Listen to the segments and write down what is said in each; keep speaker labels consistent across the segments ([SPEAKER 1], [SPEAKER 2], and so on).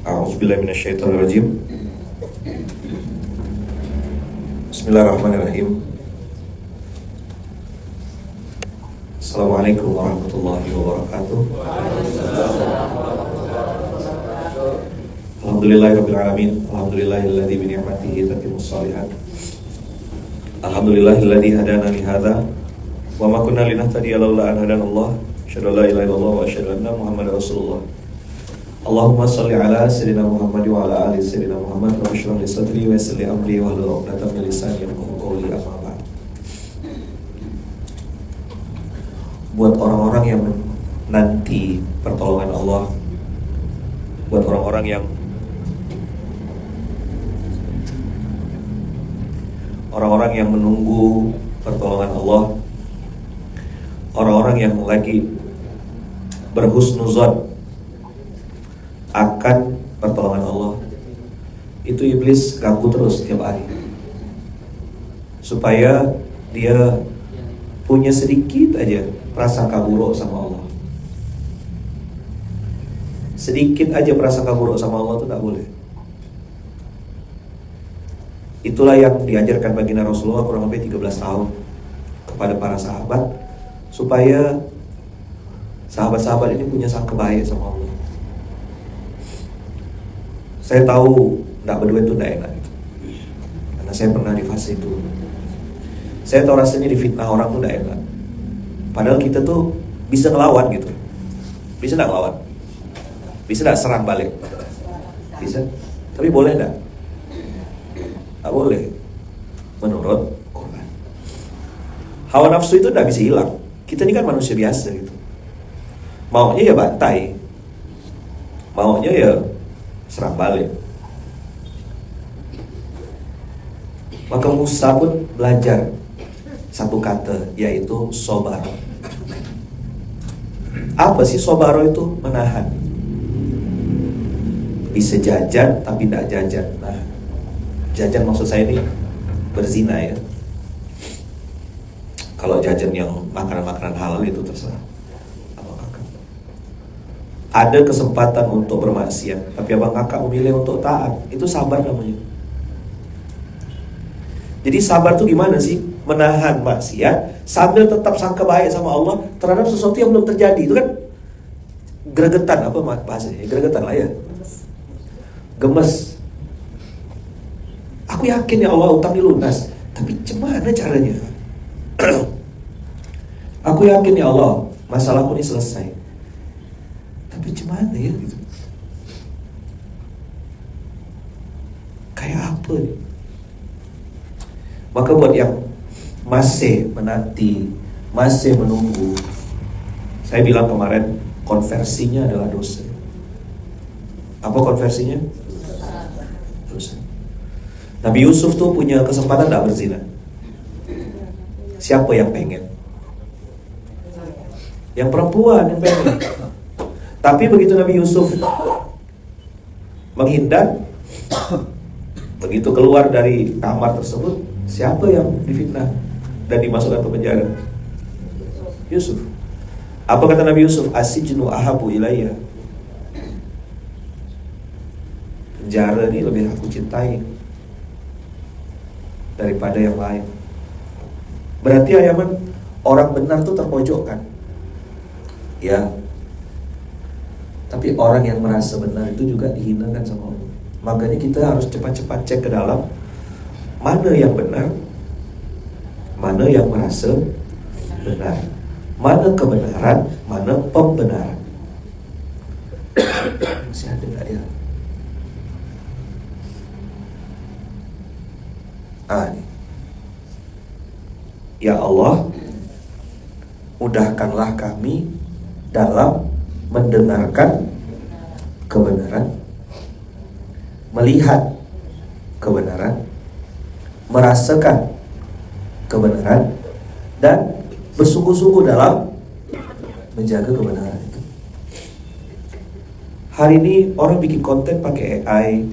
[SPEAKER 1] A'udzubillahi minasyaitonirrajim. Bismillahirrahmanirrahim. Assalamualaikum warahmatullahi wabarakatuh. Alhamdulillahirabbil alamin. Alhamdulillahilladzi bi ni'matihi tatimmus shalihat. Alhamdulillahilladzi hadana li hadza wa ma kunna linahtadiya laula an hadanallah. Asyhadu an la ilaha illallah wa asyhadu anna Muhammadar Rasulullah. Allahumma shalli ala sayyidina Muhammad wa ala ali sayyidina Muhammad wa shrah li sadri wa yassir li amri wa hlul 'uqdatam min lisani yafqahu qawli. Amma ba'd. Buat orang-orang yang nanti pertolongan Allah, buat orang-orang yang menunggu pertolongan Allah, orang-orang yang lagi berhusnuzon akan pertolongan Allah, itu iblis ganggu terus setiap hari supaya dia punya sedikit aja prasangka buruk sama Allah. Sedikit aja prasangka buruk sama Allah itu tak boleh. Itulah yang diajarkan baginda Rasulullah kurang lebih 13 tahun kepada para sahabat, supaya sahabat-sahabat ini punya sangka baik sama Allah. Saya tahu tidak berdua itu tidak enak gitu. Karena saya pernah di fase itu. Saya tahu rasanya difitnah orang itu tidak enak. Padahal kita tuh bisa ngelawan gitu. Bisa tidak ngelawan? Bisa tidak serang balik? Bisa. Tapi boleh tidak? Tak boleh. Menurut Quran. Hawa nafsu itu tidak bisa hilang. Kita ini kan manusia biasa gitu. Maunya ya bantai, maunya ya serang balik. Maka Musa pun belajar satu kata, yaitu sobaro. Apa sih sobaro itu? Menahan. Bisa jajan tapi tidak jajan. Nah, jajan maksud saya ini berzina ya. Kalau jajan yang makanan-makanan halal itu terserah. Ada kesempatan untuk bermaksiat, tapi abang kakak memilih untuk taat. Itu sabar namanya. Jadi sabar itu gimana sih? Menahan maksiat sambil tetap sangka baik sama Allah terhadap sesuatu yang belum terjadi. Itu kan gregetan, apa bahasanya? Gregetan lah ya. Gemes. Aku yakin ya Allah utang dilunas, tapi gimana caranya? Aku yakin ya Allah masalahku ini selesai, tapi gimana ya gitu? Kayak apa nih? Maka buat yang masih menanti, masih menunggu, saya bilang kemarin, konversinya adalah dosa. Apa konversinya? Dosa. Nabi Yusuf tuh punya kesempatan tidak berzina. Siapa yang pengen? Yang perempuan yang pengen. Tapi begitu Nabi Yusuf menghindar, begitu keluar dari kamar tersebut, siapa yang difitnah dan dimasukkan ke penjara? Yusuf. Apa kata Nabi Yusuf? Asijnu ahabu ilayya. Penjara ini lebih aku cintai daripada yang lain. Berarti ayaman orang benar tuh terpojokkan. Ya. Tapi orang yang merasa benar itu juga dihinakan sama Allah. Makanya kita harus cepat-cepat cek ke dalam, mana yang benar, mana yang merasa benar, mana kebenaran, mana pembenaran. Masih ada gak dia? Ini. Ya Allah, mudahkanlah kami dalam mendengarkan kebenaran, melihat kebenaran, merasakan kebenaran, dan bersungguh-sungguh dalam menjaga kebenaran itu. Hari ini orang bikin konten pakai AI,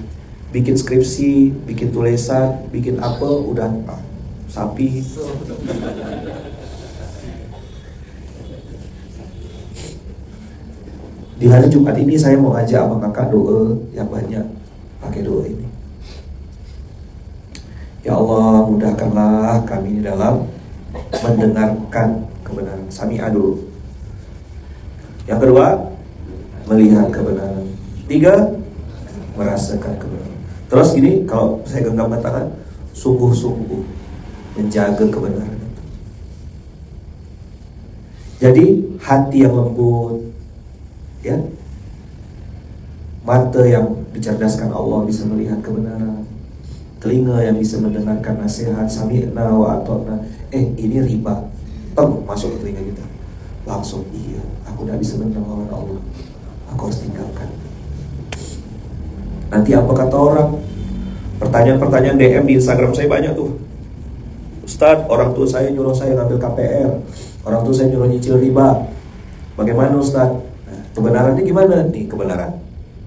[SPEAKER 1] bikin skripsi, bikin tulisan, bikin apa, udah sapi. Di hari Jumat ini saya mau ajak sama kakak doa yang banyak, pakai doa ini. Ya Allah, mudahkanlah kami dalam mendengarkan kebenaran. Sami'a dulu. Yang kedua, melihat kebenaran. Tiga, merasakan kebenaran. Terus gini, kalau saya genggam tangan, sungguh-sungguh menjaga kebenaran itu. Jadi hati yang lembut, ya, mata yang dicerdaskan Allah bisa melihat kebenaran, telinga yang bisa mendengarkan nasihat, sami'na wa ata'na. Ini riba, masuk ke telinga kita. Langsung, iya, aku tidak bisa menentang Allah, aku harus tinggalkan. Nanti apa kata orang? Pertanyaan-pertanyaan DM di Instagram saya banyak tuh. Ustadz, orang tua saya nyuruh saya ngambil KPR, orang tua saya nyuruh nyicil riba. Bagaimana Ustadz? Nah, kebenarannya gimana? Nih kebenaran,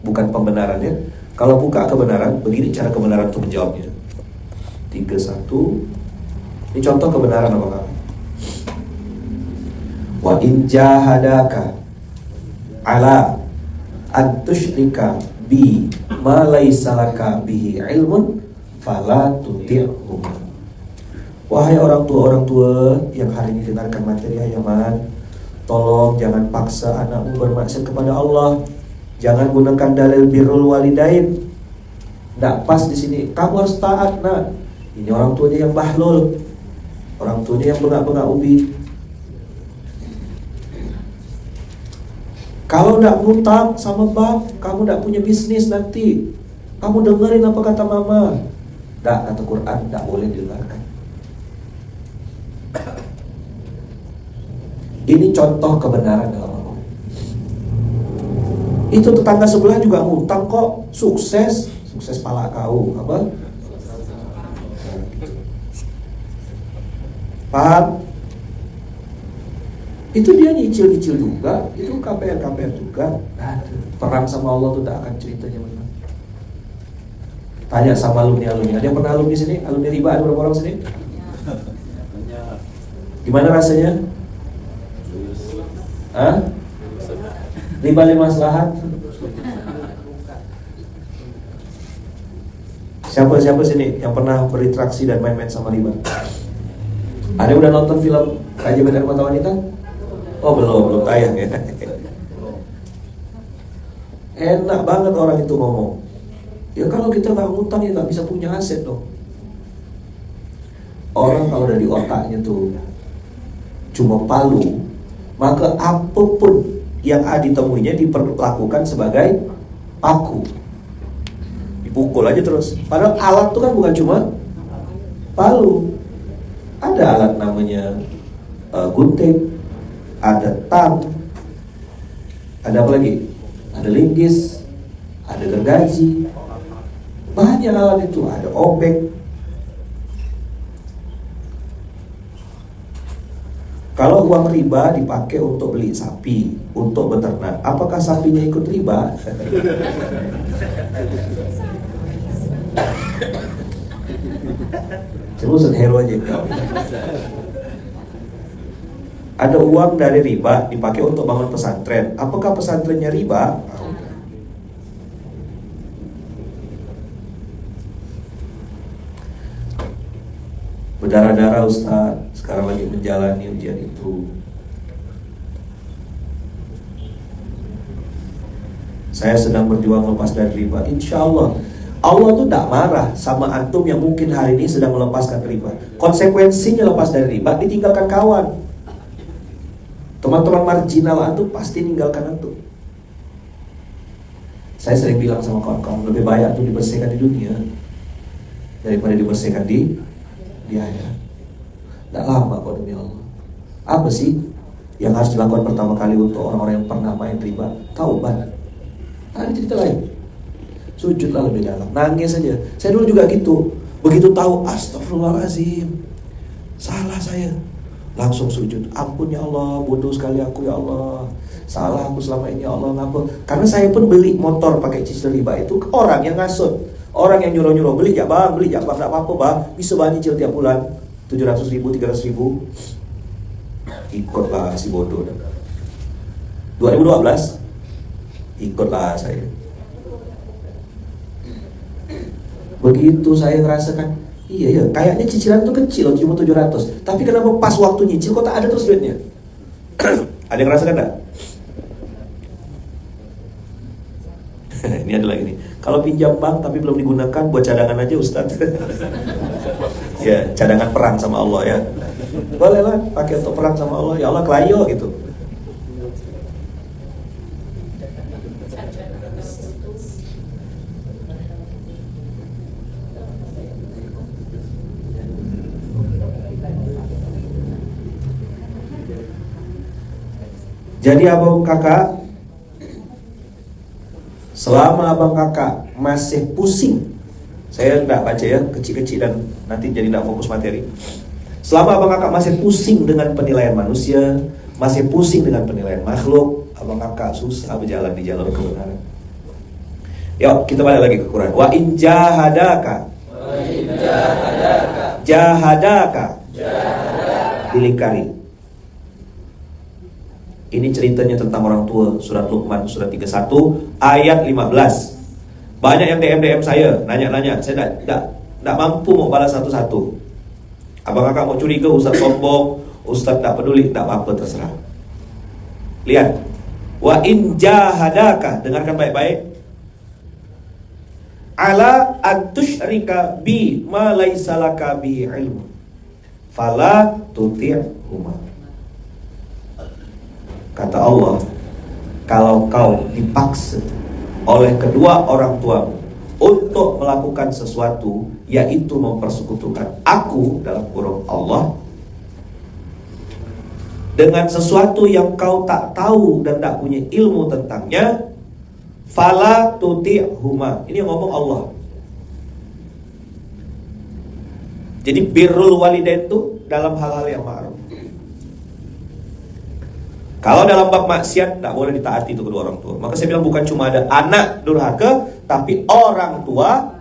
[SPEAKER 1] bukan pembenarannya. Kalau buka kebenaran, begini cara kebenaran untuk menjawabnya. 3, 1. Ini contoh kebenaran apa kamu? Wa in jahadaka ala an tusyrika bi ma laysa laka bihi ilmun fala tuti'huma. Wahai orang tua yang hari ini dengarkan materi Ayaman, tolong jangan paksa anakmu bermaksud kepada Allah. Jangan gunakan dalil birrul walidain. Nggak pas di sini. Kamu harus taat, nak. Ini orang tuanya yang bahlul, orang tuanya yang bengak-bengak ubi. Kalau nggak ngutang sama bank, kamu nggak punya bisnis nanti. Kamu dengerin apa kata mama. Nggak, kata Quran, nggak boleh didengarkan. Ini contoh kebenaran dalam Allah. Itu tetangga sebelah juga ngutang kok, sukses pala kau, apa? Paham? Itu dia nyicil juga, itu KPR juga. Perang sama Allah tuh tidak akan ceritanya benar. Tanya sama alumni. Ada yang pernah alumni sini? Alumni riba ada berapa orang sini? Gimana rasanya? Riba lima maslahat. Siapa sini yang pernah berinteraksi dan main-main sama riba? Ada yang udah nonton film Keajaiban Air Mata Wanita? Oh belum tayang ya. Enak banget orang itu ngomong. Ya kalau kita nggak ngutang ya nggak bisa punya aset dong. Orang kalau udah di otaknya tuh cuma palu, maka apapun yang ditemuinya diperlakukan sebagai paku. Dipukul aja terus. Padahal alat tuh kan bukan cuma palu. Ada alat namanya gunting, ada tang, ada apa lagi? Ada linggis, ada gergaji, banyak alat itu, ada obeng. Kalau uang riba dipakai untuk beli sapi, untuk beternak, apakah sapinya ikut riba? Coba hero aja. Ada uang dari riba dipakai untuk bangun pesantren. Apakah pesantrennya riba? Berdarah-darah Ustaz, sekarang lagi menjalani ujian itu. Saya sedang berjuang lepas dari riba. Insya Allah Allah tuh tidak marah sama antum yang mungkin hari ini sedang melepaskan riba. Konsekuensinya lepas dari riba, ditinggalkan kawan. Teman-teman marginal antum pasti ninggalkan antum. Saya sering bilang sama kawan-kawan, lebih baik antum dibersihkan di dunia daripada dibersihkan di akhirat. Tidak lama kok demi Allah. Apa sih yang harus dilakukan pertama kali untuk orang-orang yang pernah main riba? Taubat. Ada cerita lain. Sujudlah lebih dalam, nangis saja. Saya dulu juga gitu. Begitu tahu, astagfirullahaladzim, salah saya, langsung sujud. Ampun ya Allah, bodoh sekali aku ya Allah, salah aku selama ini ya Allah, ngapa? Karena saya pun beli motor pakai cicil riba itu orang yang ngasut, orang yang nyuruh-nyuruh, beli ya bang, tidak apa-apa bang, bisa bang cicil tiap bulan 700.000, 300.000. Ikutlah si bodoh. 2012 ikutlah saya. Begitu saya ngerasakan, iya ya, kayaknya cicilan tuh kecil, cuma 700. Tapi kenapa pas waktu nyicil kok tak ada terus duitnya? Ada yang ngerasakan enggak? Ini ada lagi nih. Kalau pinjam bank tapi belum digunakan buat cadangan aja Ustaz. Ya, cadangan perang sama Allah ya. Boleh lah pakai untuk perang sama Allah. Ya Allah kelayo gitu. Jadi abang kakak, selama abang kakak masih pusing, saya tidak baca ya, kecil-kecil dan nanti jadi tidak fokus materi. Selama abang kakak masih pusing dengan penilaian manusia, masih pusing dengan penilaian makhluk, abang kakak susah berjalan di jalur kebenaran. Yuk kita balik lagi ke Quran. Wa in jahadaka, jahadaka, dilingkari. Ini ceritanya tentang orang tua, surat Luqman, surat 31, ayat 15. Banyak yang DM saya, nanya-nanya, saya tidak mampu mau balas satu-satu. Abang kakak mau curiga, Ustaz sombong, Ustaz tak peduli, tak apa-apa, terserah. Lihat, wa in jahadaka, dengarkan baik-baik. Ala antusyrika bi ma laisa laka bi ilmu, fala tuti'huma. Kata Allah, kalau kau dipaksa oleh kedua orang tuamu untuk melakukan sesuatu, yaitu mempersekutukan aku dalam kurung Allah dengan sesuatu yang kau tak tahu dan tak punya ilmu tentangnya, fala tuti'huma. Ini yang ngomong Allah. Jadi birrul walidain itu dalam hal-hal yang ma'ruf. Kalau dalam bab maksiat tak boleh ditaati itu kedua orang tua. Maka saya bilang bukan cuma ada anak durhaka, tapi orang tua,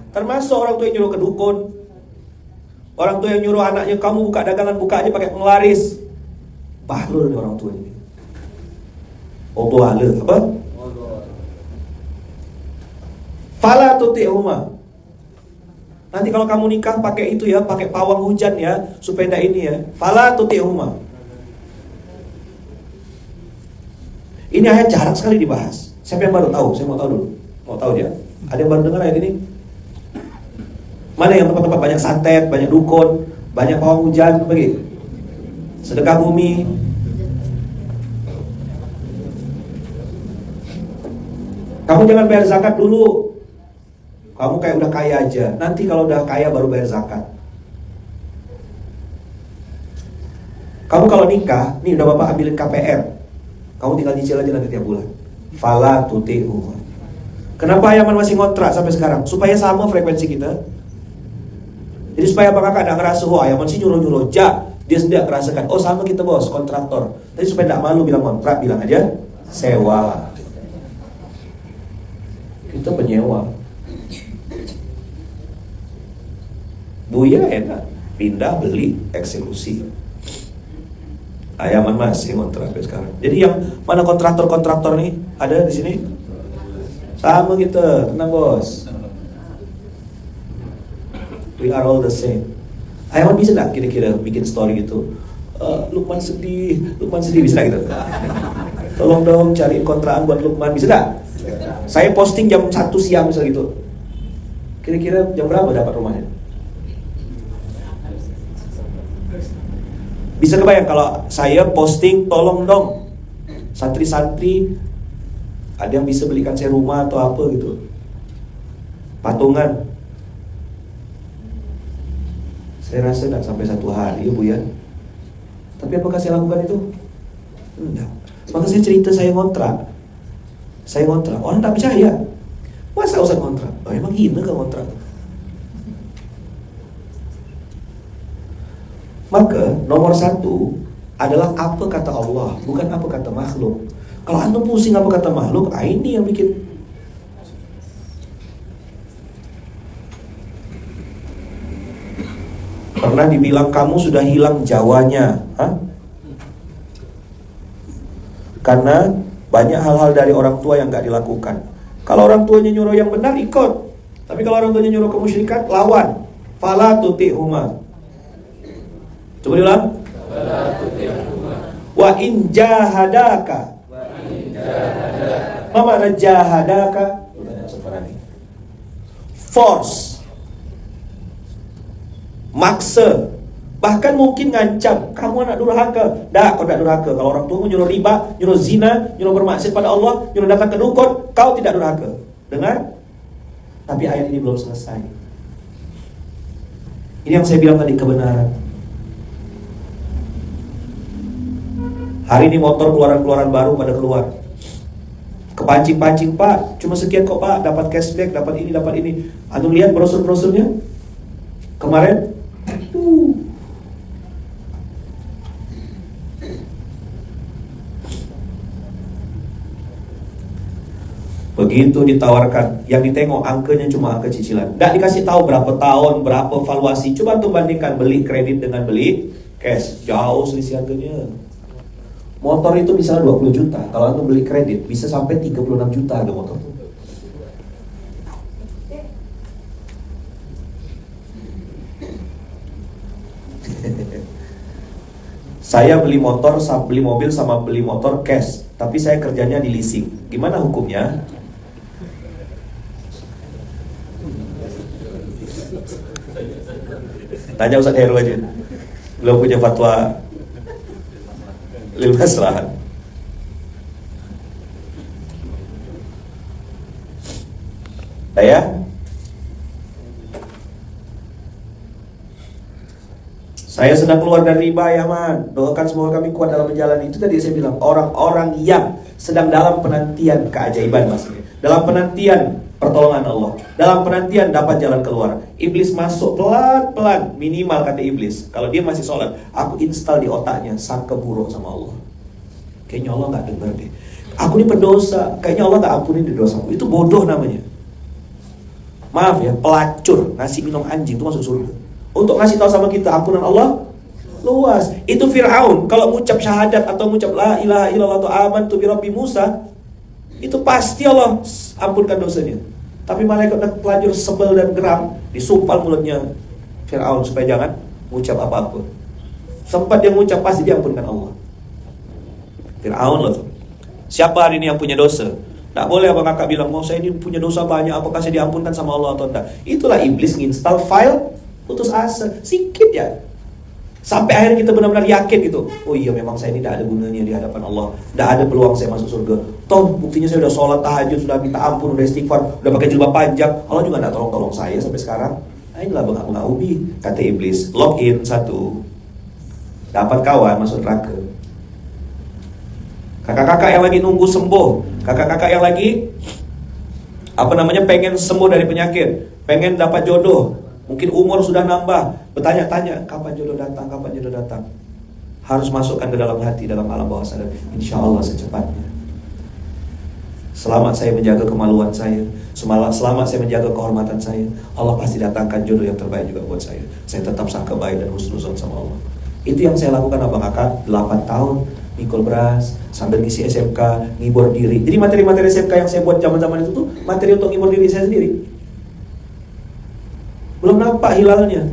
[SPEAKER 1] termasuk orang tua yang nyuruh ke dukun, orang tua yang nyuruh anaknya, kamu buka dagangan, buka aja pakai penglaris. Bahlul nih orang tua ini. Allah apa? Fala tuti'huma. Nanti kalau kamu nikah pakai itu ya, pakai pawang hujan ya, supaya tidak ini ya. Fala tuti'huma. Ini ayat jarang sekali dibahas. Siapa yang baru tahu? Saya mau tahu dulu. Mau tahu dia? Ada yang baru dengar ayat ini? Mana yang tempat-tempat banyak santet, banyak dukun, banyak pawang hujan, begitu? Sedekah bumi. Kamu jangan bayar zakat dulu. Kamu kayak udah kaya aja. Nanti kalau udah kaya baru bayar zakat. Kamu kalau nikah, nih udah bapak ambilin KPR. Kamu tinggal nyicil aja nanti tiap bulan. Fala tuti'huma. Kenapa Yaman masih ngontrak sampai sekarang? Supaya sama frekuensi kita. Jadi supaya apa kakak tidak ngerasa, wah Yaman sih nyuruh-nyuruh. Dia sendiri ngerasakan, oh sama kita bos, kontraktor. Tapi supaya tidak malu bilang kontrak, bilang aja sewa. Kita penyewa. Buya enak, pindah, beli, eksekusi. Ayaman masih kontrak sampai sekarang. Jadi yang mana kontraktor nih ada di sini? Sama kita, tenang bos. We are all the same. Ayaman bisa nggak kira-kira bikin story gitu? Lukman sedih bisa nggak gitu? Tolong dong cariin kontrakan buat Lukman, bisa nggak? Saya posting jam 1 siang misal gitu. Kira-kira jam berapa dapat rumahnya? Bisa kebayang kalau saya posting, tolong dong santri-santri ada yang bisa belikan saya rumah atau apa gitu, patungan. Saya rasa tidak sampai 1 hari ya Bu ya. Tapi apakah saya lakukan itu? Enggak. Maka saya cerita saya ngontrak. Orang tak percaya. Masa usah ngontrak? Oh, emang hina ke ngontrak? Maka nomor 1 adalah apa kata Allah, bukan apa kata makhluk. Kalau antum pusing apa kata makhluk, ini yang bikin. Pernah dibilang kamu sudah hilang Jawanya, karena Banyak hal-hal dari orang tua yang gak dilakukan. Kalau orang tuanya nyuruh yang benar, ikut. Tapi kalau orang tuanya nyuruh kemusyrikan, lawan. Fala tuti'huma. Coba diulang. Wa in jahadaka. Apa makna jahadaka? Force, maksa, bahkan mungkin ngancam, kamu anak durhaka. Dah, kau tak durhaka. Kalau orang tua nyuruh riba, nyuruh zina, nyuruh bermaksiat pada Allah, nyuruh datang ke dukun, kau tidak durhaka. Dengar? Tapi ayat ini belum selesai. Ini yang saya bilang tadi, kebenaran. Hari ini motor keluaran-keluaran baru pada keluar. Kepancing-pancing, Pak, cuma sekian kok Pak, dapat cashback, dapat ini, dapat ini. Antum lihat brosur-brosurnya kemarin? Begitu ditawarkan, yang ditengok angkanya cuma angka cicilan. Tidak dikasih tahu berapa tahun, berapa valuasi. Coba tuh bandingkan beli kredit dengan beli cash, jauh selisih harganya. Motor itu misalnya 20 juta, kalau antum beli kredit bisa sampai 36 juta harga motor itu. Saya beli motor, beli mobil sama beli motor cash, tapi saya kerjanya di leasing. Gimana hukumnya? Tanya Ustaz Heru aja. Belum punya fatwa lil maslahat. Ya. Saya sedang keluar dari riba ya man. Doakan semoga kami kuat dalam menjalani. Itu tadi saya bilang, orang-orang yang sedang dalam penantian keajaiban maksudnya. Dalam penantian pertolongan Allah, dalam penantian dapat jalan keluar. Iblis masuk pelan-pelan, minimal kata iblis. Kalau dia masih sholat, aku install di otaknya sangka buruk sama Allah. Kayaknya Allah gak dengar deh. Aku ini pendosa, kayaknya Allah gak ampunin di dosaku. Itu bodoh namanya. Maaf ya, pelacur ngasih minum anjing itu masuk surga. Untuk ngasih tahu sama kita ampunan Allah luas. Itu Fir'aun kalau mengucap syahadat atau mengucap la ilaha illallah atau amantu bi rabbi Musa, itu pasti Allah ampunkan dosanya. Tapi malaikat dan pelacur sebel dan geram, disumpal mulutnya Fir'aun supaya jangan mengucap apa-apa. Sempat dia mengucap pasti diampunkan Allah. Fir'aun loh. Siapa hari ini yang punya dosa? Tak boleh abang kakak bilang, mau saya ini punya dosa banyak, apakah saya diampunkan sama Allah atau tidak? Itulah iblis nginstal file putus asa, sikit ya. Sampai akhirnya kita benar-benar yakin gitu. Oh iya memang saya ini tidak ada gunanya di hadapan Allah, tidak ada peluang saya masuk surga. Toh buktinya saya sudah sholat tahajud, sudah minta ampun, sudah istighfar, sudah pakai jilbab panjang, Allah juga tidak tolong-tolong saya sampai sekarang. Nah inilah bang ubi, kata iblis. Login satu, dapat kawan masuk neraka. Kakak-kakak yang lagi nunggu sembuh, kakak-kakak yang lagi pengen sembuh dari penyakit, pengen dapat jodoh, mungkin umur sudah nambah, bertanya-tanya kapan jodoh datang, kapan jodoh datang. Harus masukkan ke dalam hati, dalam alam bawah sadar, insya Allah secepatnya. Selamat saya menjaga kemaluan saya, selamat saya menjaga kehormatan saya, Allah pasti datangkan jodoh yang terbaik juga buat saya. Saya tetap sangka baik dan husnuzon sama Allah. Itu yang saya lakukan abang kakak 8 tahun mikul beras sambil ngisi SMK, ngibur diri. Jadi materi-materi SMK yang saya buat zaman-zaman itu tuh materi untuk ngibur diri saya sendiri. Belum nampak hilalnya.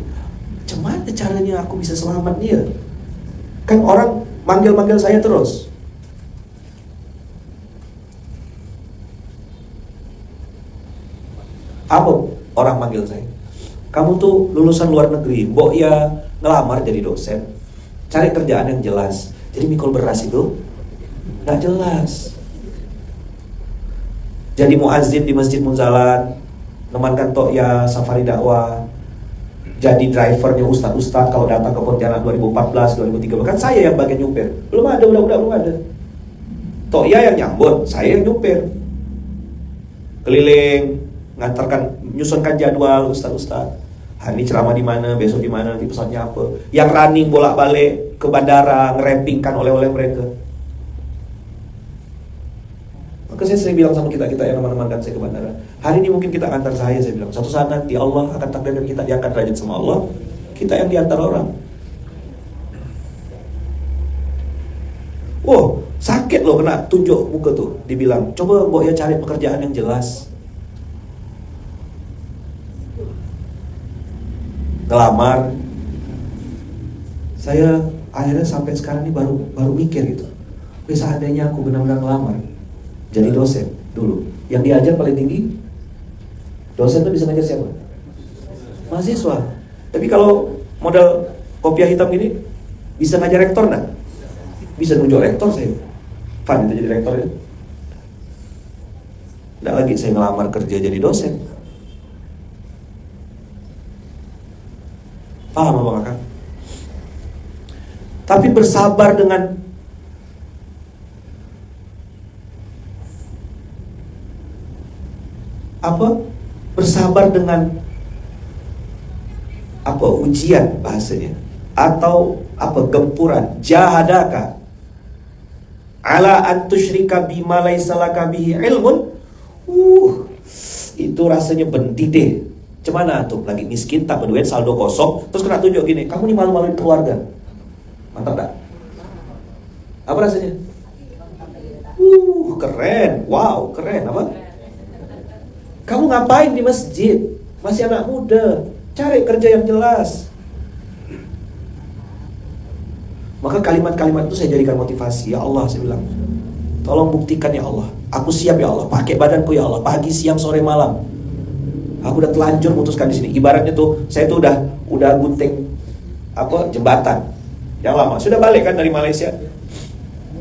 [SPEAKER 1] Gimana caranya aku bisa selamat nih ya? Kan orang manggil-manggil saya terus. Apa orang manggil saya? Kamu tuh lulusan luar negeri, mbok ya ngelamar jadi dosen, cari kerjaan yang jelas. Jadi mikul beras itu gak jelas. Jadi muazzin di Masjid Munzalan, nemankan ya safari dakwah, jadi drivernya ustaz-ustaz kalau datang ke Pontianak 2014, 2013. Kan saya yang bagian nyupir. Belum ada, udah belum ada. Ya yang nyambut, saya yang nyupir. Keliling, ngantarkan, nyusunkan jadwal ustaz-ustaz. Hari ini ceramah di mana, besok di mana, nanti pesawatnya apa. Yang running bolak-balik ke bandara, ngerampingkan oleh-oleh mereka. Maka saya sering bilang sama kita yang teman-teman saya ke bandara, hari ini mungkin kita antar saya bilang, suatu saat nanti Allah akan takdirkan kita diangkat derajat sama Allah, kita yang diantar orang. Sakit loh kena tunjuk muka tuh. Dibilang, coba Mbok ya cari pekerjaan yang jelas. Ngelamar. Saya akhirnya sampai sekarang ini baru mikir gitu. Seandainya aku benar-benar ngelamar jadi dosen dulu, yang diajar paling tinggi dosen tuh bisa ngajar siapa? Mahasiswa. Tapi kalau modal kopiah hitam gini, bisa ngajar rektor nggak? Bisa nunjuk rektor saya. Fun itu jadi rektor ya. Nggak lagi saya ngelamar kerja jadi dosen. Paham apa kakak? Tapi bersabar dengan bersabar dengan ujian bahasanya, atau gempuran. Jahadaka ala an tusyrika bima laisa laka bihi ilmun. Itu rasanya mendidih. Cemana tuh lagi miskin, tak berduit, saldo kosong, terus kena tunjuk gini, kamu nih malu-maluin keluarga. Mantap gak? Apa rasanya? Keren. Wow, keren. Apa? Kamu ngapain di masjid? Masih anak muda. Cari kerja yang jelas. Maka kalimat-kalimat itu saya jadikan motivasi. Ya Allah, saya bilang, tolong buktikan ya Allah. Aku siap ya Allah. Pakai badanku ya Allah. Pagi, siang, sore, malam. Aku udah telanjur memutuskan di sini. Ibaratnya tuh, saya tuh udah gunting jembatan yang lama. Sudah balik kan dari Malaysia.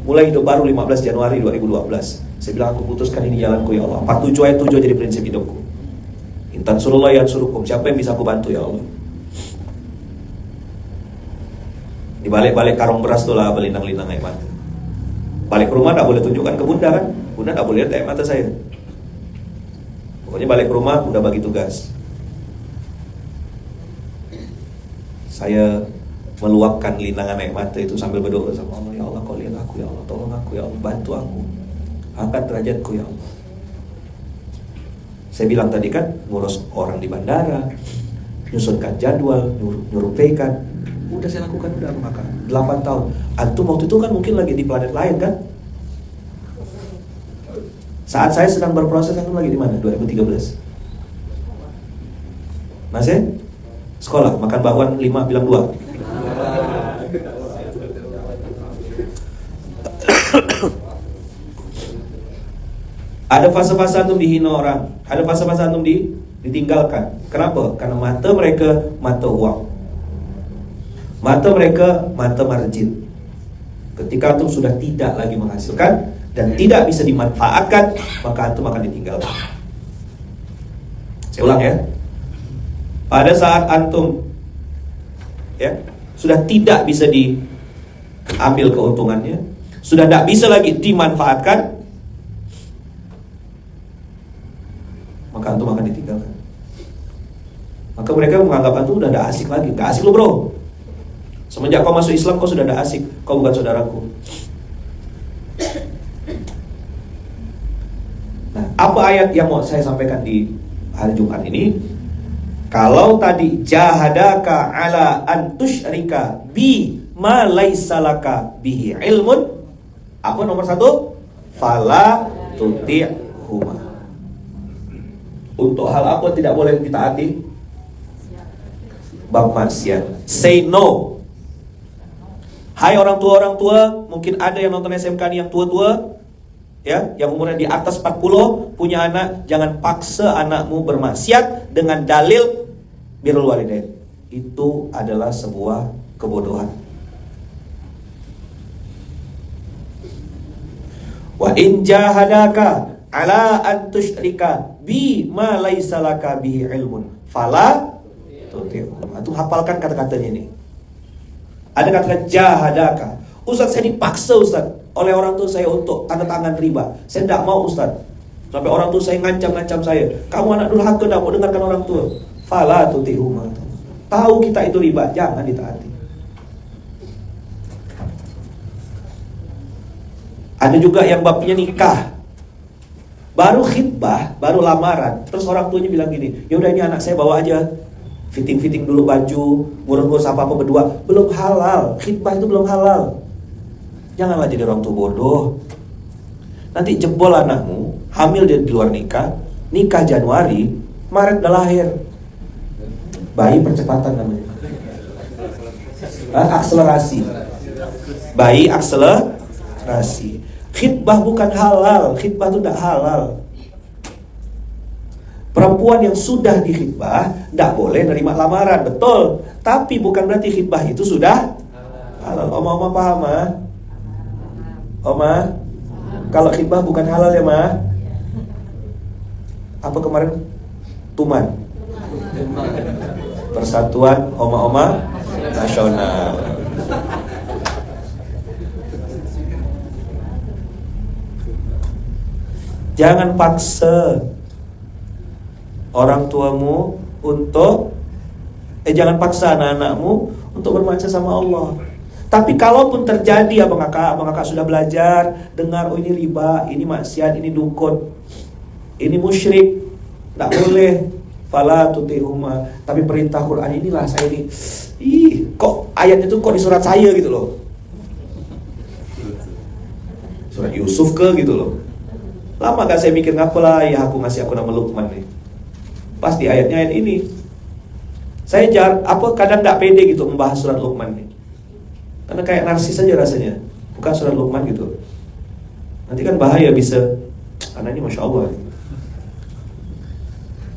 [SPEAKER 1] Mulai hidup baru 15 Januari 2012. Saya bilang, aku putuskan ini jalanku ya Allah. 47 ayat 7 jadi prinsip hidupku. Intan surullah yang suruhkum. Siapa yang bisa aku bantu ya Allah? Di balik-balik karung beras tuh lah berlinang-linang air mata. Balik ke rumah tak boleh tunjukkan ke bunda kan. Bunda tak boleh lihat air mata saya. Pokoknya balik ke rumah udah bagi tugas. Saya meluapkan linangan air mata itu sambil berdoa sama Allah. Ya Allah, kau lihat aku ya Allah. Tolong aku ya Allah. Bantu aku. Angkat derajatku ya Allah. Saya bilang tadi kan, ngurus orang di bandara, nyusunkan jadwal, nyurupeikan. Udah saya lakukan udah maka 8 tahun. Antum waktu itu kan mungkin lagi di planet lain kan? Saat saya sedang berproses, antum lagi di mana? 2013. Masih? Sekolah, makan bakwan 5 bilang 2. Ada fase-fase antum dihina orang, ada fase-fase antum ditinggalkan. Kenapa? Karena mata mereka mata uang, mata mereka mata margin. Ketika antum sudah tidak lagi menghasilkan dan tidak bisa dimanfaatkan, maka antum akan ditinggalkan. Saya ulang ya. Pada saat antum sudah tidak bisa diambil keuntungannya, sudah tidak bisa lagi dimanfaatkan, maka antum akan ditinggalkan. Maka mereka menganggap antum udah tidak asik lagi. Gak asik lo bro. Semenjak kau masuk Islam kau sudah tidak asik. Kau bukan saudaraku. Nah, apa ayat yang mau saya sampaikan di hari Jumat ini? Kalau tadi jahadaka ala an tusyrika bi ma laisa laka bihi ilmun, apa nomor 1? Fala tuti'huma. Untuk hal apa tidak boleh ditaati? Bab maksiat. Say no. Hai orang tua, mungkin ada yang nonton SMK nih yang tua-tua, ya, yang umurnya di atas 40, punya anak, jangan paksa anakmu bermaksiat dengan dalil birrul walidain. Itu adalah sebuah kebodohan. Wa in jahadaka ala an tusyrika bi ma laisa laka bihi ilmun fala tuti'huma. Itu hafalkan kata-katanya ini. Ada kata jahadaka. Ustaz, saya dipaksa Ustaz oleh orang tua saya untuk tanda tangan riba. Saya tidak mau Ustaz. Sampai orang tua saya ngancam-ngancam saya. Kamu anak durhaka, tidak mau dengarkan orang tua. Fala tuti'huma. Tahu kita itu riba, jangan ditaati. Ada juga yang babnya nikah. Baru khitbah, baru lamaran, terus orang tuanya bilang gini, ya udah ini anak saya bawa aja, fitting dulu baju, ngurus-ngurus apa-apa berdua. Belum halal, khitbah itu belum halal. Janganlah jadi orang tua bodoh. Nanti jebol anakmu, hamil dia di luar nikah Januari, Maret udah lahir. Bayi percepatan namanya. Akselerasi. Bayi akselerasi. Khitbah bukan halal, khitbah itu tidak halal. Perempuan yang sudah dikhitbah tidak boleh nerima lamaran, betul. Tapi bukan berarti khitbah itu sudah halal. Oma paham, Ma? Oma? Kalau khitbah bukan halal ya, Ma? Apa kemarin? Tuman. Persatuan Oma-Oma Nasional. Jangan paksa orang tuamu untuk jangan paksa anak-anakmu untuk bermaca sama Allah. Tapi kalaupun terjadi abang kakak sudah belajar, dengar oh ini riba, ini maksiat, ini dukun, ini musyrik, tidak boleh. Fala tutihuma. Tapi perintah Quran inilah saya ini. Kok ayat itu kok di surat saya gitu loh. Surat Yusuf ke gitu loh. Lama gak saya mikir ngapalah ya aku ngasih aku nama Luqman nih. Pas di ayat ini. Saya kadang gak pede gitu membahas surat Luqman nih. Karena kayak narsis aja rasanya. Bukan surat Luqman gitu. Nanti kan bahaya bisa. Karena ini Masya Allah.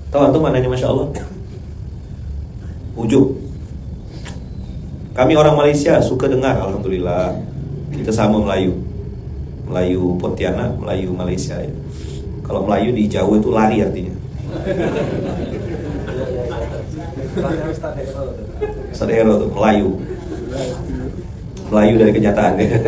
[SPEAKER 1] Tahu antum mananya Masya Allah? Ujub. Kami orang Malaysia suka dengar, alhamdulillah. Kita sama Melayu Pontianak, Melayu Malaysia ya. Kalau Melayu di Jawa itu lari artinya. Ustaz Hero tuh Melayu dari kenyataan ya.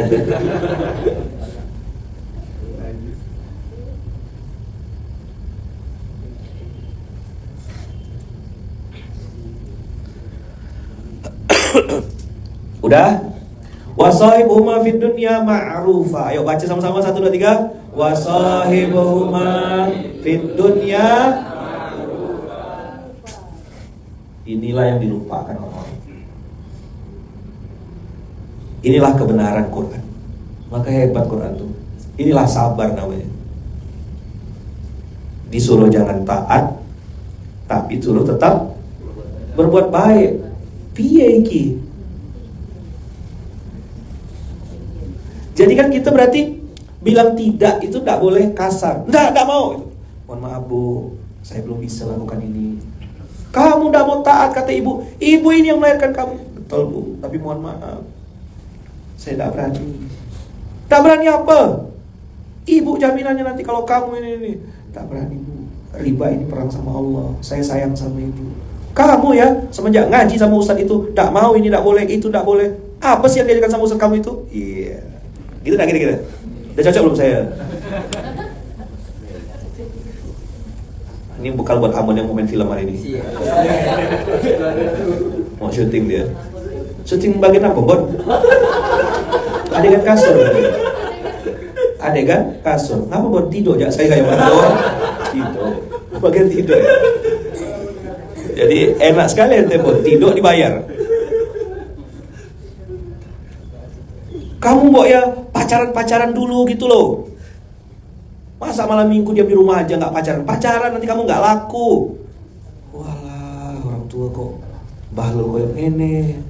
[SPEAKER 1] Udah? Wasahibuhuma fid dunya ma'rufa. Ayo baca sama-sama 1 2 3. Wasahibuhuma fid dunya ma'rufa. Inilah yang dilupakan orang. Inilah kebenaran Quran. Maka hebat Quran tuh. Inilah sabar namanya. Disuruh jangan taat, tapi disuruh tetap berbuat baik. Piye iki? Jadi kan kita berarti bilang tidak itu tidak boleh kasar. Tidak mau. Mohon maaf Bu, saya belum bisa lakukan ini. Kamu tidak mau taat kata ibu. Ibu ini yang melahirkan kamu. Betul Bu, tapi mohon maaf, saya tidak berani. Tidak berani apa? Ibu jaminannya nanti kalau kamu ini. Tidak berani Bu. Riba ini perang sama Allah. Saya sayang sama ibu. Kamu ya semenjak ngaji sama ustaz itu tidak mau ini tidak boleh, itu tidak boleh. Apa sih yang diajarkan sama ustaz kamu itu? Iya. Gitu dah kira-kira. Udah cocok belum saya? Ini bekal buat Amon yang mau main film hari ini. Mau syuting dia. Syuting bagian apa, Bon? Adegan kasur. Adegan kasur. Ngapa Bon tidur aja saya kayak Bon? Tidur. Bagian tidur ya. Jadi enak sekali ente Bon, tidur dibayar. Kamu Mbok ya pacaran dulu gitu loh. Masa malam minggu diam di rumah aja gak pacaran nanti kamu gak laku. Walah orang tua kok bahlul kayak ngene.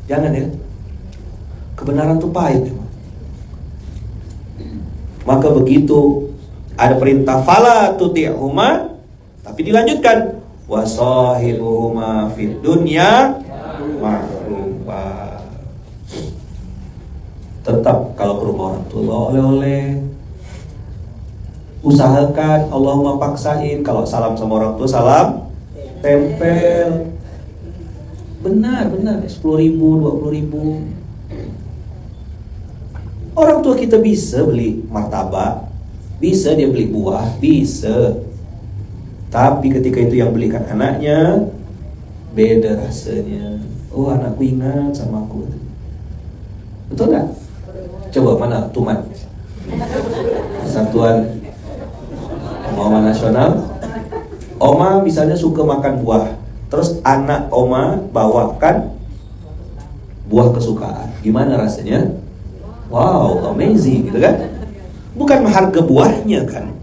[SPEAKER 1] Jangan ya. Kebenaran tuh pahit emang. Maka begitu ada perintah fala tuti'huma, tapi dilanjutkan wasahibuhuma fid dunya ma'rufa. Tetap kalau ke rumah orang tua bawa oleh-oleh. Usahakan, Allahumma paksain. Kalau salam sama orang tua, salam tempel. Benar 10.000, 20.000. Orang tua kita bisa beli martabak, bisa dia beli buah, bisa. Tapi ketika itu yang belikan anaknya, beda rasanya. Oh anakku ingat sama aku. Betul gak? Coba mana Tuman, Persatuan Oma Nasional. Oma misalnya suka makan buah, terus anak Oma bawakan buah kesukaan. Gimana rasanya? Wow, amazing gitu kan? Bukan harga buahnya kan,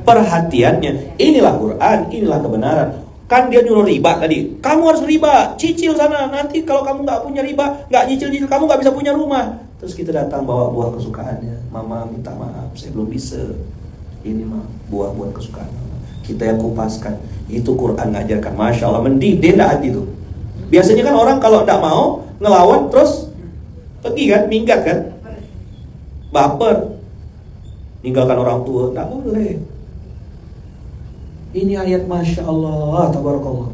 [SPEAKER 1] perhatiannya. Inilah Quran, inilah kebenaran. Kan dia nyuruh riba tadi, kamu harus riba, cicil sana. Nanti kalau kamu nggak punya riba, nggak nyicil-nyicil, kamu nggak bisa punya rumah. Terus kita datang bawa buah kesukaannya. Mama minta maaf, saya belum bisa. Ini mah buah-buah kesukaan mama. Kita yang kupaskan. Itu Quran ngajarkan, Masya Allah, mendidik hati itu. Biasanya kan orang kalau nggak mau ngelawan terus pergi kan, minggat kan, baper, ninggalkan orang tua. Nggak boleh. Ini ayat Masya Allah, Tabarakallah.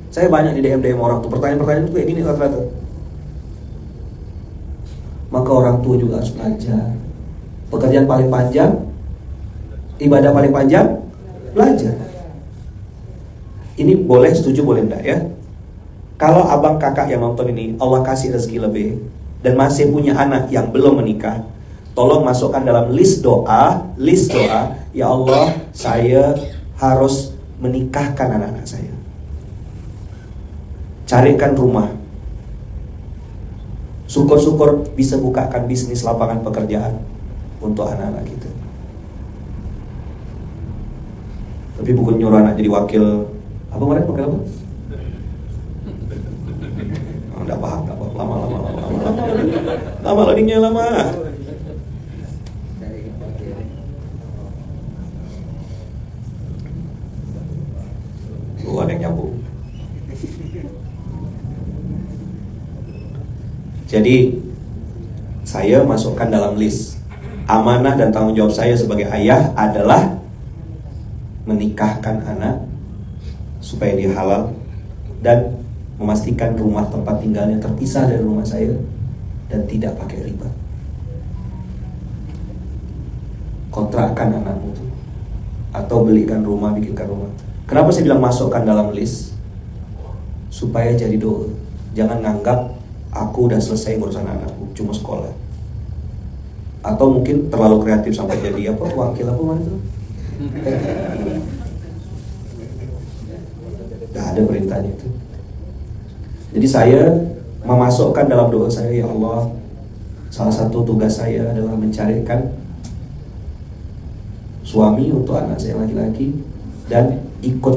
[SPEAKER 1] Saya banyak di DM orang tuh, pertanyaan-pertanyaan itu kayak gini rata-rata. Maka orang tua juga harus belajar. Pekerjaan paling panjang, ibadah paling panjang, belajar. Ini boleh, setuju boleh enggak ya? Kalau abang kakak yang nonton ini Allah kasih rezeki lebih dan masih punya anak yang belum menikah, tolong masukkan dalam list doa. Ya Allah, saya harus menikahkan anak-anak saya. Carikan rumah. Syukur-syukur bisa bukakan bisnis lapangan pekerjaan untuk anak-anak kita. Tapi bukan nyuruh anak jadi wakil. Apa kemarin wakil apa? Enggak paham. Lama loadingnya lama. Ada yang nyambung. Jadi saya masukkan dalam list amanah dan tanggung jawab saya sebagai ayah adalah menikahkan anak supaya dia halal dan memastikan rumah tempat tinggalnya terpisah dari rumah saya dan tidak pakai riba. Kontrakkan anakmu itu atau belikan rumah, bikinkan rumah. Kenapa saya bilang masukkan dalam list? Supaya jadi doa. Jangan nganggap aku udah selesai ngurusan anakku, cuma sekolah. Atau mungkin terlalu kreatif sampai jadi apa, wakil apa mana itu? Gak ada perintahnya itu. Jadi saya memasukkan dalam doa saya, ya Allah, salah satu tugas saya adalah mencarikan suami untuk anak saya laki-laki dan ikut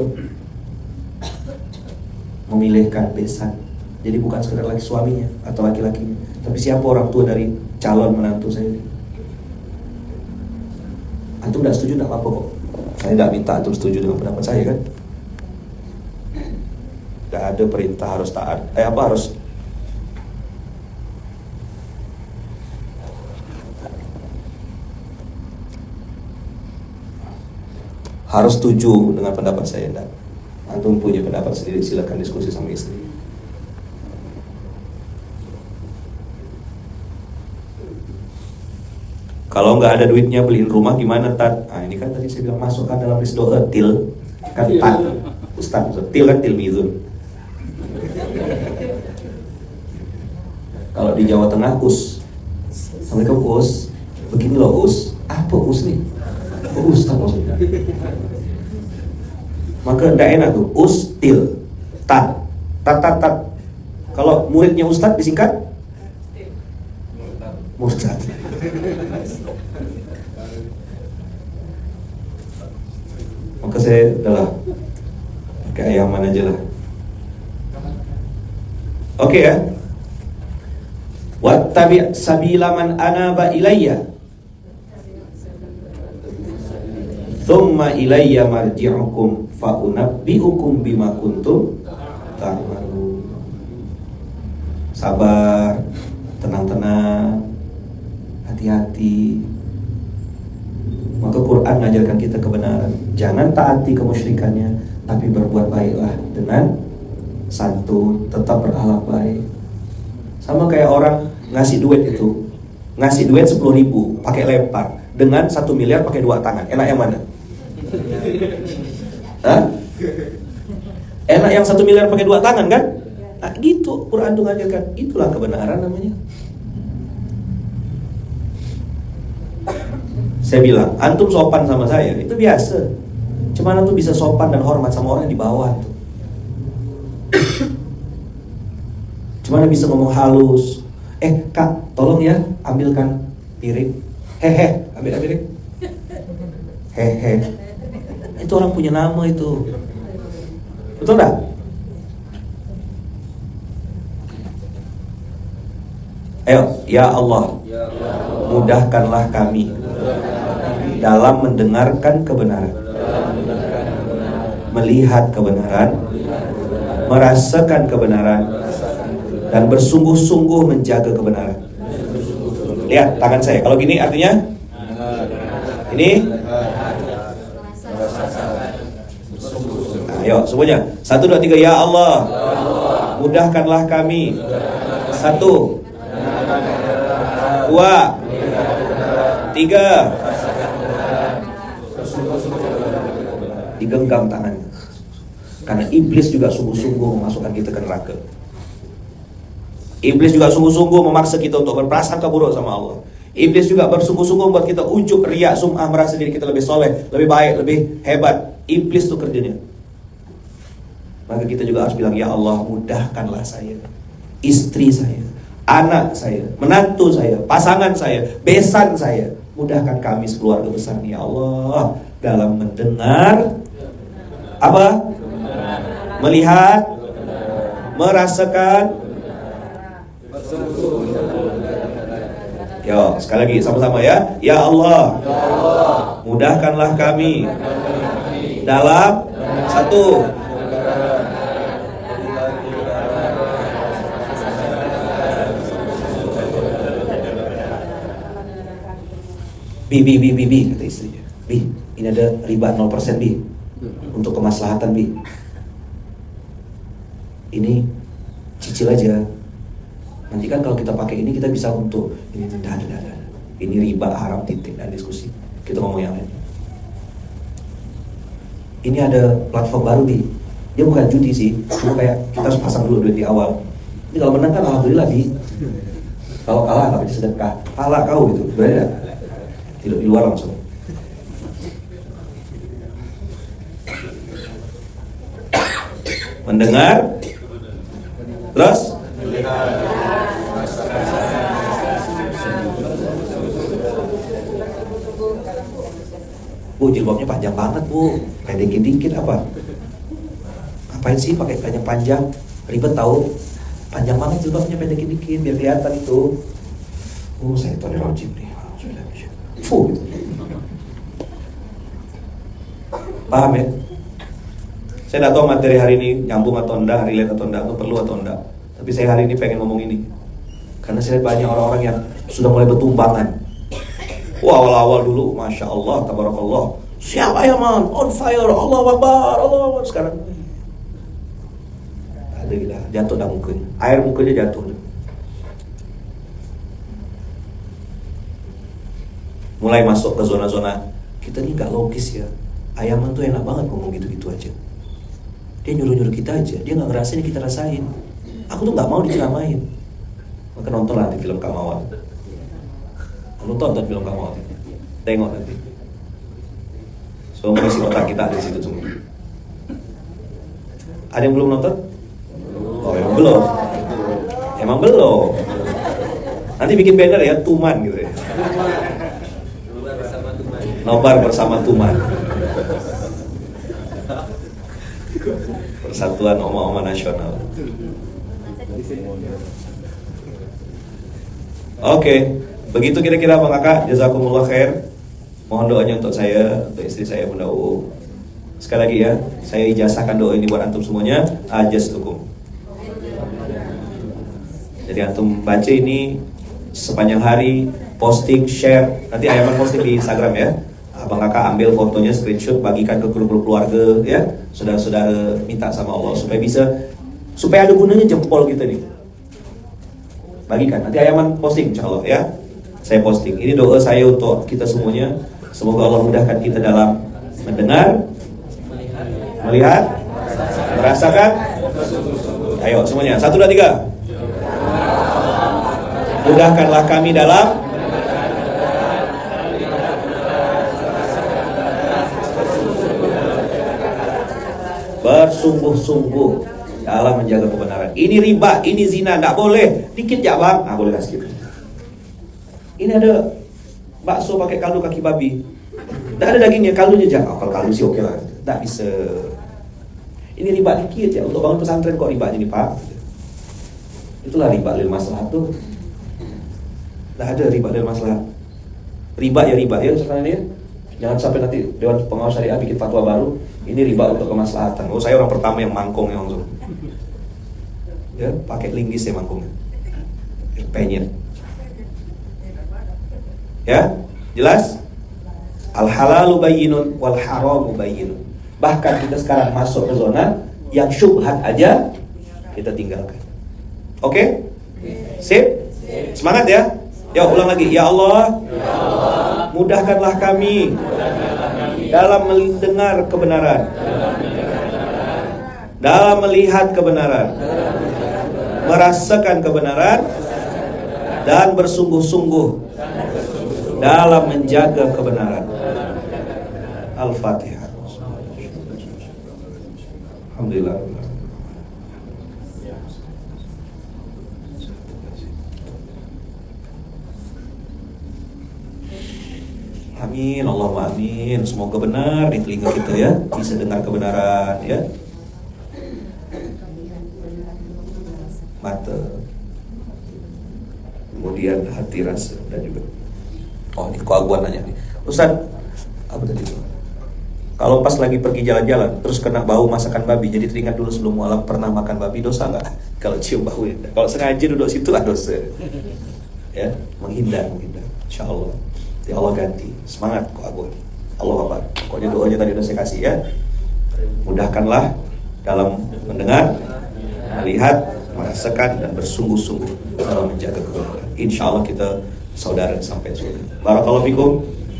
[SPEAKER 1] memilihkan besan. Jadi bukan sekedar laki suaminya atau laki-lakinya, tapi siapa orang tua dari calon menantu saya. Antum tidak setuju tidak apa-apa kok. Saya tidak minta antum setuju dengan pendapat saya kan. Tidak ada perintah harus taat. Harus setuju dengan pendapat saya. Enggak. Antum punya pendapat sendiri, silakan diskusi sama istri. Kalau nggak ada duitnya beliin rumah gimana Tat? Nah ini kan tadi saya bilang masukkan dalam list doa til kan Tat, Ustaz til kan tilmizun. Kalau di Jawa Tengah us. Assalamualaikum us. Begini loh us. Apa us nih? Ustaz maksudnya. Maka tidak enak tuh us til tat. Kalau muridnya Ustaz disingkat Murtad. Maka saya adalah pakai ayaman aja lah. Oke ya. Wattabi' sabila man anaba ilayya thumma ilayya marji'ukum fa unabbi'ukum bima kuntum ta'malun. Sabar, tenang-tenang, hati-hati. Maka Quran mengajarkan kita kebenaran. Jangan taati kemusyrikannya, tapi berbuat baiklah dengan santun, tetap berakhlak baik. Sama kayak orang ngasih duit itu, ngasih duit 10.000 pakai lempar, dengan 1 miliar pakai 2 tangan. Enak yang mana? Hah? Enak yang 1 miliar pakai 2 tangan kan? Nah, gitu Quran tuh ngajarkan. Itulah kebenaran namanya. Saya bilang, antum sopan sama saya, itu biasa. Cuman antum bisa sopan dan hormat sama orang yang di bawah tuh. Cuma bisa ngomong halus. Kak, tolong ya, ambilkan piring. Hehe, ambil piring. Hehe. Itu orang punya nama itu. Betul enggak? Ayo, ya Allah, mudahkanlah kami dalam mendengarkan kebenaran, melihat kebenaran, merasakan kebenaran, dan bersungguh-sungguh menjaga kebenaran. Lihat tangan saya. Kalau gini artinya ini. Ayo semuanya. 1, 2, 3. Ya Allah, mudahkanlah kami. 1, 2, 3. Digenggam tangannya. Karena iblis juga sungguh-sungguh memasukkan kita ke neraka. Iblis juga sungguh-sungguh memaksa kita untuk berprasangka buruk sama Allah. Iblis juga bersungguh-sungguh membuat kita ujub, riak, sum'ah, merasa diri kita lebih soleh, lebih baik, lebih hebat. Iblis tuh kerjanya. Maka kita juga harus bilang, ya Allah, mudahkanlah saya, istri saya, anak saya, menantu saya, pasangan saya, besan saya. Mudahkan kami sekeluarga besar nih, ya Allah, dalam mendengar apa? Melihat, merasakan. Yo, sekali lagi sama-sama ya. Ya Allah, mudahkanlah kami dalam 1, Bi, kata istrinya. Bi, ini ada riba 0% Bi, untuk kemaslahatan Bi. Ini cicil aja. Nanti kan kalau kita pakai ini kita bisa untuk ini tidak. Ini riba haram titik dan diskusi. Kita ngomong yang lain. Ini ada platform baru Bi. Dia bukan judi sih, cuma kayak kita harus pasang dulu duit di awal. Ini kalau menang kan alhamdulillah Bi. Kalau kalah nggak bisa sedekah. Kalah kau gitu, berani nggak? Hidup di luar langsung. Mendengar, terus Bu, jilbabnya panjang banget Bu, pendekin dikit apa? Ngapain sih pakai panjang-panjang? Ribet tahu? Panjang banget jilbabnya, pendekin dikit biar kelihatan itu. Saya itu ada rojim nih. Paham ya? Saya tidak tahu materi hari ini nyambung atau enggak, relate atau enggak, atau perlu atau enggak. Tapi saya hari ini pengen ngomong ini karena saya lihat banyak orang-orang yang sudah mulai bertumbangan. Wah, awal-awal dulu, Masya Allah, Tabarakallah, siapa ya man, on fire, Allah Akbar, Allah Akbar. Sekarang ada gila, jatuh dah mukanya, air mukanya jatuh. Mulai masuk ke zona-zona kita ini gak logis ya. Ayaman tuh enak banget ngomong gitu-gitu aja. Dia nyuruh-nyuruh kita aja, dia gak ngerasain kita rasain. Aku tuh gak mau diceramain. Maka nontonlah di film Kamawan. Lu tonton film Kamawan, tengok nanti. Semua isi otak kita ada di situ semua. Ada yang belum nonton? Oh, yang belum. Emang belum. Nanti bikin banner ya, Tuman gitu ya. Nobar bersama Tuman. Persatuan Oma-Oma Nasional. Oke, begitu kira-kira Bang Kakak. Jazakumullah khair. Mohon doanya untuk saya, untuk istri saya Bunda UU. Sekali lagi ya, saya ijazahkan doa ini buat antum semuanya. Ajastukum. Jadi antum baca ini sepanjang hari, posting, share. Nanti Ayaman posting di Instagram ya. Abang Kakak ambil fotonya, screenshot, bagikan ke grup-grup keluarga ya. Saudara-saudara minta sama Allah supaya ada gunanya jempol kita nih. Bagikan, nanti Ayaman posting insyaallah ya. Saya posting. Ini doa saya untuk kita semuanya. Semoga Allah mudahkan kita dalam mendengar, melihat, merasakan. Ayo semuanya, 1, 2, 3. Mudahkanlah kami dalam bersungguh-sungguh dalam menjaga kebenaran. Ini riba, ini zina, tidak boleh. Dikit ya bang, boleh kasih. Ini ada bakso pakai kaldu kaki babi, tidak ada dagingnya, kaldunya aja. Kalau kaldu sih oke lah, tidak bisa. Ini riba dikit ya, untuk bangun pesantren kok riba ini pak. Itulah riba lil maslahat tuh. Tidak ada riba lil maslahat. Riba ya sekarang ini. Jangan sampai nanti Dewan Pengawas Syariah bikin fatwa baru, ini riba untuk kemaslahatan. Oh, saya orang pertama yang mangkong yang langsung. Ya, pakai linggis ya mangkongnya. Penyet. Ya, jelas? Al halalu bayyinun wal haramu bayyinun. Bahkan kita sekarang masuk ke zona yang syubhat aja kita tinggalkan. Oke? Sip? Semangat ya? Ya, ulang lagi. Ya Allah, mudahkanlah kami dalam mendengar kebenaran, dalam melihat kebenaran, merasakan kebenaran, dan bersungguh-sungguh dalam menjaga kebenaran. Al-Fatihah. Alhamdulillah. Amin, Allahumma amin. Semoga benar di telinga kita ya, bisa dengar kebenaran ya. Mata, kemudian hati, rasa, dan juga. Oh, ini keaguan nanya nih, Ustaz, apa tadi itu? Kalau pas lagi pergi jalan-jalan terus kena bau masakan babi, jadi teringat dulu sebelum mualaf pernah makan babi, dosa nggak? Kalau cium bau ya. Kalau sengaja duduk situ dosa. Ya, menghindar. Insya Allah. Ya Allah ganti. Semangat kok aku. Allah apa? Pokoknya doanya tadi udah saya kasih ya. Mudahkanlah dalam mendengar, melihat, merasakan, dan bersungguh-sungguh dalam menjaga kebenaran. Insya Allah kita saudara sampai surga. Barakallahu fikum.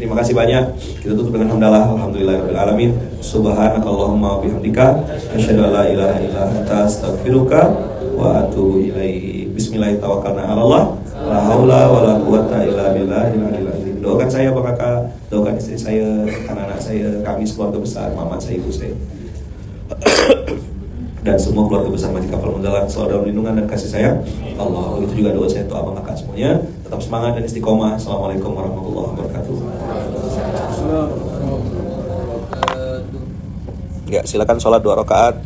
[SPEAKER 1] Terima kasih banyak. Kita tutup dengan hamdalah. Alhamdulillahirabbil alamin. Subhanakallahumma bihamdika asyhadu an la ilaha illa anta astaghfiruka wa atubu ilaik. Bismillahirrahmanirrahim. Tawakkalna 'alallah. La haula wala quwata illa billahil aliyil azim. Doakan saya Pak Kakak, doakan istri saya, anak-anak saya, kami keluarga besar, mamat saya, ibu saya, dan semua keluarga besar Majelis Kapal Munzalah selalu dalam lindungan dan kasih sayang Allah. Itu juga doa saya untuk abang kakak semuanya. Tetap semangat dan istiqomah. Assalamualaikum warahmatullahi wabarakatuh. Ya, silakan sholat 2 rakaat.